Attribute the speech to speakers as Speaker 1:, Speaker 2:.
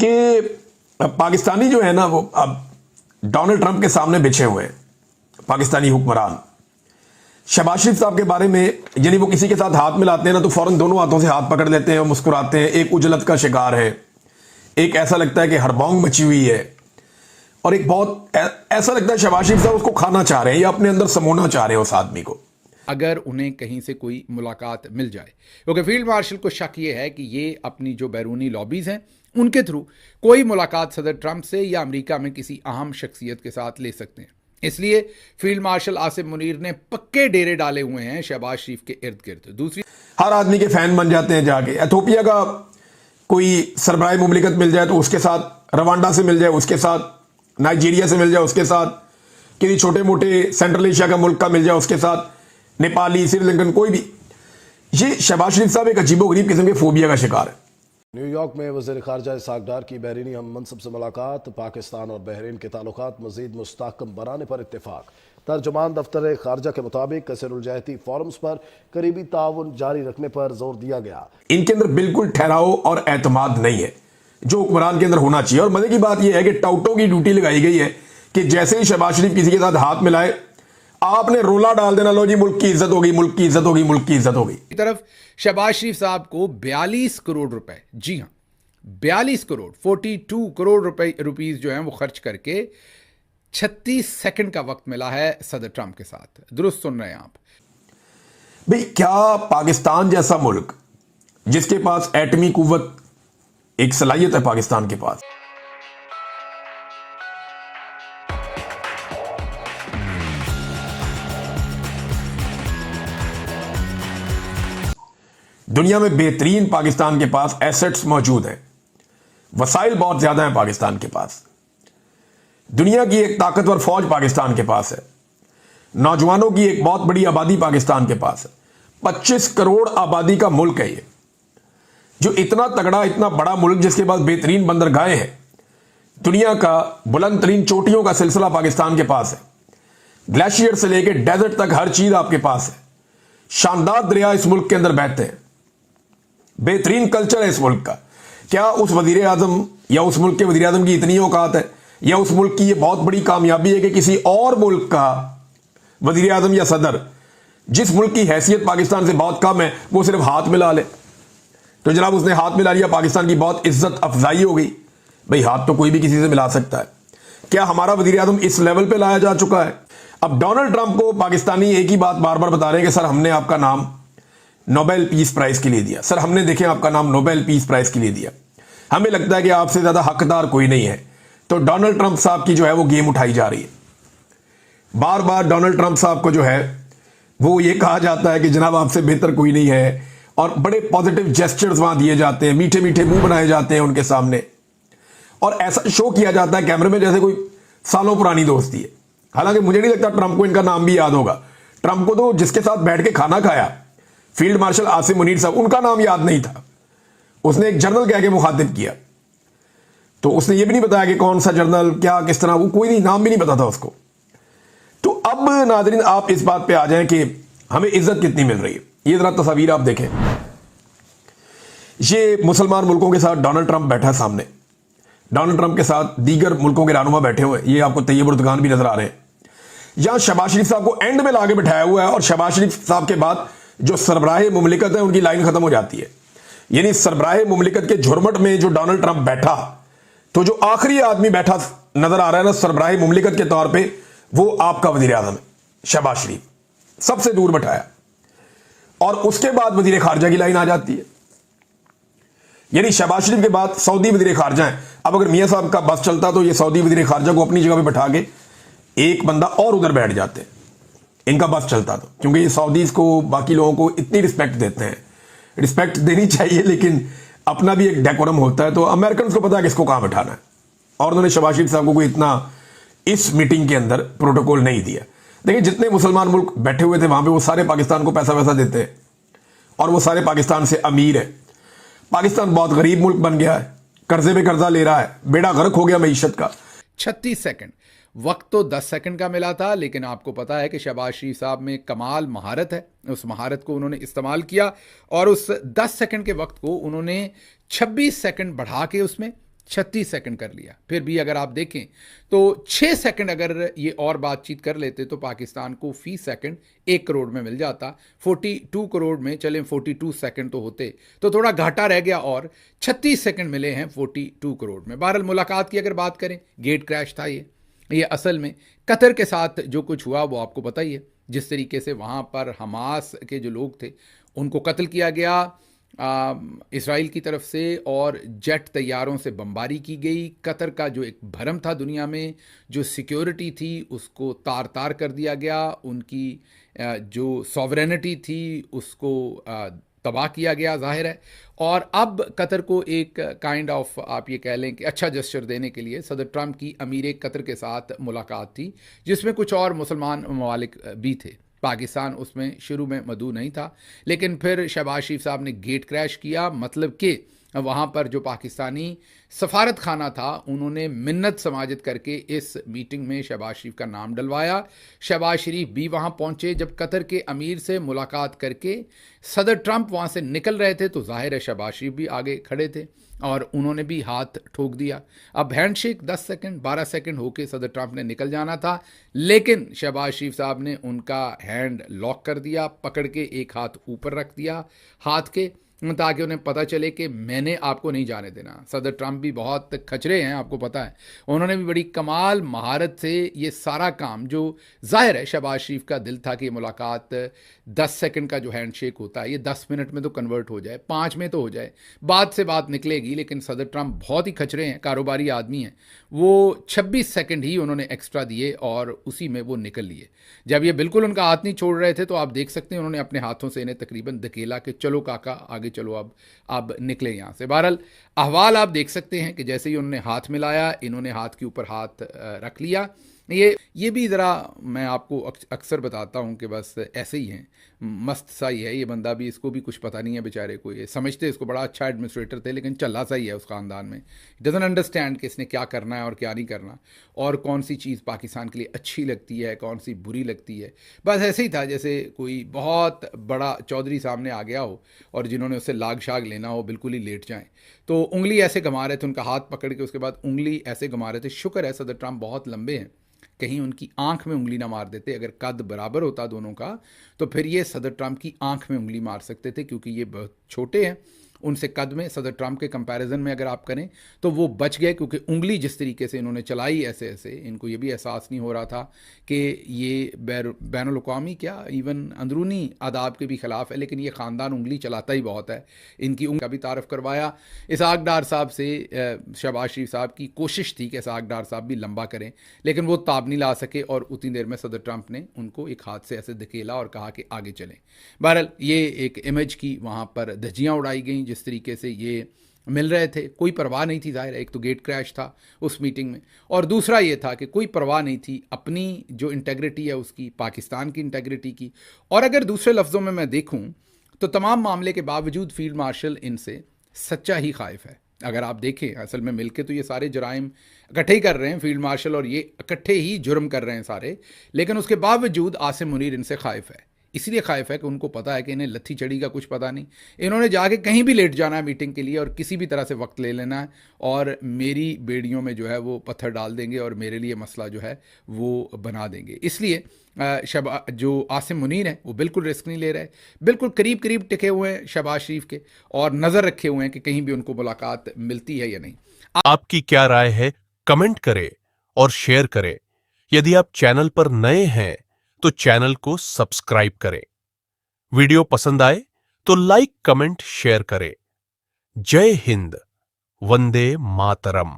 Speaker 1: कि पाकिस्तानी जो है ना वो अब डोनाल्ड ट्रंप के सामने बिछे हुए हैं, पाकिस्तानी हुक्मरान। शहबाज शरीफ साहब के बारे में यानी वो किसी के साथ हाथ मिलाते हैं ना तो फौरन दोनों हाथों से हाथ पकड़ लेते हैं और मुस्कुराते हैं। एक उजलत का शिकार है, एक ऐसा लगता है कि हड़बौंग मची हुई है, और एक बहुत ऐसा लगता है शहबाज शरीफ साहब उसको खाना चाह रहे हैं या अपने अंदर समोना चाह रहे हैं उस आदमी को।
Speaker 2: अगर उन्हें कहीं से कोई मुलाकात मिल जाए, क्योंकि फील्ड मार्शल को शक ये है कि ये अपनी जो बैरूनी लॉबीज़ हैं उनके थ्रू कोई मुलाकात सदर ट्रंप से या अमेरिका में किसी अहम शख्सियत के साथ ले सकते हैं। इसलिए फील्ड मार्शल आसिम मुनीर ने पक्के डेरे डाले हुए हैं शहबाज शरीफ के इर्द गिर्द। दूसरी,
Speaker 1: हर आदमी के फैन बन जाते हैं जाके। एथोपिया का कोई सरबराह मुमलिकत मिल जाए तो उसके साथ, रवांडा से मिल जाए उसके साथ, नाइजीरिया से मिल जाए उसके साथ, किसी छोटे मोटे सेंट्रल एशिया का मुल्क का मिल जाए उसके साथ, नेपाली, श्रीलंकन, कोई भी। ये शहबाज शरीफ साहब एक अजीबोगरीब किस्म के फोबिया का शिकार है।
Speaker 3: न्यूयॉर्क में वज़ीर ख़ारजा इसहाक़ डार की बहरीनी हम मनसब से मुलाकात, पाकिस्तान और बहरीन के ताल्लुकात मज़ीद मुस्तहकम बनाने पर इत्तेफाक। तर्जुमान दफ्तर ख़ारजा के मुताबिक कसरुलजहती फोरम्स पर करीबी ताउन जारी रखने पर जोर दिया गया।
Speaker 1: इनके अंदर बिल्कुल ठहराव और एतमाद नहीं है जो हुक्मरान के अंदर होना चाहिए। और मजे की बात यह है कि टाउटों की ड्यूटी लगाई गई है कि जैसे ही शहबाज शरीफ किसी के साथ हाथ मिलाए आपने रोला डाल देना, लो जी मुल्क की इज्जत होगी, मुल्क की इज्जत होगी, मुल्क की इज्जत होगी।
Speaker 2: की तरफ शहबाज शरीफ साहब को 42 करोड़ रुपए, जी हां 42 करोड़ 42 करोड़ रुपीस जो हैं वो खर्च करके 36 सेकंड का वक्त मिला है सदर ट्रंप के साथ। दुरुस्त सुन रहे हैं आप
Speaker 1: भाई। क्या पाकिस्तान जैसा मुल्क जिसके पास एटमी कुव्वत एक सलाहियत है पाकिस्तान के पास, दुनिया में बेहतरीन पाकिस्तान के पास एसेट्स मौजूद हैं, वसाइल बहुत ज्यादा हैं पाकिस्तान के पास, दुनिया की एक ताकतवर फौज पाकिस्तान के पास है, नौजवानों की एक बहुत बड़ी आबादी पाकिस्तान के पास है। 25 करोड़ आबादी का मुल्क है ये, जो इतना तगड़ा, इतना बड़ा मुल्क जिसके पास बेहतरीन बंदरगाहें हैं, दुनिया का बुलंद तरीन चोटियों का सिलसिला पाकिस्तान के पास है, ग्लेशियर से लेकर डेजर्ट तक हर चीज आपके पास है, शानदार दरिया इस मुल्क के अंदर बहते हैं, बेहतरीन कल्चर है इस मुल्क का। क्या उस वजीर आजम या उस मुल्क के वजीर आजम की इतनी औकात है या उस मुल्क की यह बहुत बड़ी कामयाबी है कि किसी और मुल्क का वजीर आजम या सदर, जिस मुल्क की हैसियत पाकिस्तान से बहुत कम है, वो सिर्फ हाथ मिला ले? तो जनाब उसने हाथ मिला लिया, पाकिस्तान की बहुत इज्जत अफजाई हो गई। भाई हाथ तो कोई भी किसी से मिला सकता है। क्या हमारा वजीर आजम इस लेवल पे लाया जा चुका है? अब डोनाल्ड ट्रंप को पाकिस्तानी एक ही बात बार बार बता रहे हैं कि सर हमने आपका नाम नोबेल पीस प्राइज के लिए दिया, सर हमने देखें आपका नाम नोबेल पीस प्राइज के लिए दिया, हमें लगता है कि आपसे ज्यादा हकदार कोई नहीं है। तो डोनाल्ड ट्रंप साहब की जो है वो गेम उठाई जा रही है। बार बार डोनाल्ड ट्रंप साहब को जो है वो ये कहा जाता है कि जनाब आपसे बेहतर कोई नहीं है, और बड़े पॉजिटिव जेस्चर्स वहां दिए जाते हैं, मीठे मीठे मुंह बनाए जाते हैं उनके सामने, और ऐसा शो किया जाता है कैमरे में जैसे कोई सालों पुरानी दोस्ती है। हालांकि मुझे नहीं लगता ट्रंप को इनका नाम भी याद होगा। ट्रंप को तो जिसके साथ बैठ के खाना खाया फील्ड मार्शल आसिम मुनीर साहब, उनका नाम याद नहीं था। उसने एक जर्नल कह के मुखातिब किया, तो उसने ये भी नहीं बताया कि कौन सा जर्नल, क्या, किस तरह, वो कोई नहीं, नाम भी नहीं पता था उसको। तो अब नाज़रीन आप इस बात पे आ जाएं कि हमें इज्जत कितनी मिल रही है। ये जरा तस्वीर आप देखें, ये मुसलमान मुल्कों के साथ डोनाल्ड ट्रंप बैठा है सामने, डोनाल्ड ट्रंप के साथ दीगर मुल्कों के रहनुमा बैठे हुए, ये आपको तैयब उर्दगान भी नजर आ रहे हैं। यहां शहबाज शरीफ साहब को एंड में लाके बिठाया हुआ है, और शहबाज शरीफ साहब के बाद जो सरबराह मुमलिकत है उनकी लाइन खत्म हो जाती है। यानी सरबराह मुमलिकत के झुरमट में जो डोनाल्ड ट्रंप बैठा, तो जो आखिरी आदमी बैठा नजर आ रहा है ना सरबराह मुमलिकत के तौर पर, वो आपका वजीर आजम है शहबाज शरीफ, सबसे दूर बैठाया, और उसके बाद वजीर खारजा की लाइन आ जाती है। यानी शहबाज शरीफ के बाद सऊदी वजीर खारजा है। अब अगर मियां साहब का बस चलता तो ये सऊदी वजीर खारजा को अपनी जगह पे बैठा के एक बंदा और उधर बैठ जाते, इनका बस चलता तो, क्योंकि ये सऊदीज को, बाकी लोगों को इतनी रिस्पेक्ट देते हैं। रिस्पेक्ट देनी चाहिए, लेकिन अपना भी एक डेकोरम होता है। तो अमेरिकन को पता है किसको कहां बैठाना है, और उन्होंने शहबाज शरीफ साहब को कोई इतना इस मीटिंग के अंदर प्रोटोकॉल नहीं दिया। देखिए जितने मुसलमान मुल्क बैठे हुए थे वहां पे, वो सारे पाकिस्तान को पैसा वैसा देते हैं, और वो सारे पाकिस्तान से अमीर है। पाकिस्तान बहुत गरीब मुल्क बन गया है, कर्जे पे कर्जा ले रहा है, बेड़ा गर्क हो गया मईशत का।
Speaker 2: 36 सेकंड वक्त तो 10 सेकंड का मिला था, लेकिन आपको पता है कि शहबाज शरीफ साहब में कमाल महारत है। उस महारत को उन्होंने इस्तेमाल किया और उस 10 सेकंड के वक्त को उन्होंने 26 सेकंड बढ़ा के उसमें 36 सेकंड कर लिया। फिर भी अगर आप देखें तो 6 सेकंड अगर ये और बातचीत कर लेते तो पाकिस्तान को फी सेकंड 1 करोड़ में मिल जाता। 42 करोड़ में चलें 42 सेकंड तो होते तो थोड़ा घाटा रह गया, और 36 सेकंड मिले हैं 42 करोड़ में। बहरहाल मुलाकात की अगर बात करें, गेट क्रैश था ये असल में कतर के साथ जो कुछ हुआ वो आपको पता ही है। जिस तरीके से वहाँ पर हमास के जो लोग थे उनको कत्ल किया गया इसराइल की तरफ से, और जेट तैयारों से बमबारी की गई। कतर का जो एक भरम था दुनिया में, जो सिक्योरिटी थी उसको तार तार कर दिया गया, उनकी जो सॉवरेनिटी थी उसको तबाह किया गया, जाहिर है। और अब कतर को एक काइंड ऑफ आप ये कह लें कि अच्छा जेस्चर देने के लिए सदर ट्रंप की अमीर कतर के साथ मुलाकात थी, जिसमें कुछ और मुसलमान ममालिक भी थे। पाकिस्तान उसमें शुरू में मदऊ नहीं था, लेकिन फिर शहबाज शरीफ साहब ने गेट क्रैश किया। मतलब कि वहाँ पर जो पाकिस्तानी सफारत खाना था उन्होंने मिन्नत समाजत करके इस मीटिंग में शहबाज शरीफ का नाम डलवाया। शहबाज शरीफ भी वहाँ पहुँचे। जब कतर के अमीर से मुलाकात करके सदर ट्रंप वहाँ से निकल रहे थे तो जाहिर है शहबाज शरीफ भी आगे खड़े थे और उन्होंने भी हाथ ठोक दिया। अब हैंडशेक 10 सेकंड 12 सेकंड होके सदर ट्रंप ने निकल जाना था, लेकिन शहबाज शरीफ साहब ने उनका हैंड लॉक कर दिया, पकड़ के एक हाथ ऊपर रख दिया हाथ के, ताकि उन्हें पता चले कि मैंने आपको नहीं जाने देना। सदर ट्रंप भी बहुत खचरे हैं, आपको पता है। उन्होंने भी बड़ी कमाल महारत से ये सारा काम, जो जाहिर है शहबाज शरीफ का दिल था कि मुलाकात 10 सेकंड का जो हैंडशेक होता है ये 10 मिनट में तो कन्वर्ट हो जाए, 5 में तो हो जाए, बात से बात निकलेगी। लेकिन सदर ट्रंप बहुत ही खचरे हैं, कारोबारी आदमी हैं। वो 26 सेकंड ही उन्होंने एक्स्ट्रा दिए और उसी में वो निकल लिए। जब ये बिल्कुल उनका हाथ नहीं छोड़ रहे थे तो आप देख सकते हैं उन्होंने अपने हाथों से इन्हें तकरीबन धकेला कि चलो काका आगे चलो, अब निकले यहाँ से। बहरहाल अहवाल आप देख सकते हैं कि जैसे ही उन्होंने हाथ मिलाया, इन्होंने हाथ के ऊपर हाथ रख लिया। ये भी ज़रा मैं आपको अक्सर बताता हूँ कि बस ऐसे ही हैं, मस्त सा ही है ये बंदा भी, इसको भी कुछ पता नहीं है बेचारे को। ये समझते इसको बड़ा अच्छा एडमिनिस्ट्रेटर थे, लेकिन चल्ला सा ही है उस ख़ानदान में। डजन अंडरस्टैंड कि इसने क्या करना है और क्या नहीं करना, और कौन सी चीज़ पाकिस्तान के लिए अच्छी लगती है, कौन सी बुरी लगती है। बस ऐसे ही था जैसे कोई बहुत बड़ा चौधरी सामने आ गया हो और जिन्होंने उससे लाग शाग लेना हो बिल्कुल ही लेट जाएं, तो उंगली ऐसे घुमा रहे थे, उनका हाथ पकड़ के उसके बाद उंगली ऐसे घुमा रहे थे। शुक्र है सदर ट्रंप बहुत लंबे हैं, कहीं उनकी आंख में उंगली ना मार देते। अगर कद बराबर होता दोनों का तो फिर ये सदर ट्रंप की आंख में उंगली मार सकते थे, क्योंकि ये बहुत छोटे हैं उनसे कद में। सदर ट्रंप के कंपैरिजन में अगर आप करें तो वो बच गए, क्योंकि उंगली जिस तरीके से इन्होंने चलाई ऐसे ऐसे, इनको ये भी एहसास नहीं हो रहा था कि ये बैनुल-अक़वामी क्या इवन अंदरूनी आदाब के भी ख़िलाफ़ है, लेकिन ये ख़ानदान उंगली चलाता ही बहुत है। इनकी उंगली का भी तारफ़ करवाया इसहाक डार साहब से। शहबाज शरीफ साहब की कोशिश थी कि इसहाक डार साहब भी लंबा करें, लेकिन वो ताब नहीं ला सके और उतनी देर में सदर ट्रंप ने उनको एक हाथ से ऐसे धकेला और कहा कि आगे चलें। बहरहाल ये एक इमेज की वहाँ पर धज्जियाँ उड़ाई गई जिस तरीके से ये मिल रहे थे। कोई परवाह नहीं थी, जाहिर है एक तो गेट क्रैश था उस मीटिंग में, और दूसरा ये था कि कोई परवाह नहीं थी अपनी जो इंटेग्रिटी है उसकी, पाकिस्तान की इंटेग्रिटी की। और अगर दूसरे लफ्ज़ों में मैं देखूं तो तमाम मामले के बावजूद फील्ड मार्शल इनसे सच्चा ही खाइफ है। अगर आप देखें असल में मिलके तो ये सारे जराइम इकट्ठे ही कर रहे हैं फील्ड मार्शल, और ये इकट्ठे ही जुर्म कर रहे हैं सारे, लेकिन उसके बावजूद आसिम मुनीर इनसे खाइफ है। इसलिए खाइफ है कि उनको पता है कि इन्हें लत्थी चढ़ी का कुछ पता नहीं। इन्होंने जाके कहीं भी लेट जाना है मीटिंग के लिए और किसी भी तरह से वक्त ले लेना है, और मेरी बेड़ियों में जो है वो पत्थर डाल देंगे और मेरे लिए मसला जो है वो बना देंगे। इसलिए जो आसिम मुनीर है वो बिल्कुल रिस्क नहीं ले रहे, बिल्कुल करीब करीब टिके हुए हैं शहबाज शरीफ के, और नज़र रखे हुए हैं कि कहीं भी उनको मुलाकात मिलती है या नहीं।
Speaker 4: आपकी क्या राय है, कमेंट करें और शेयर करें। यदि आप चैनल पर नए हैं तो चैनल को सब्सक्राइब करें। वीडियो पसंद आए तो लाइक, कमेंट, शेयर करें। जय हिंद, वंदे मातरम।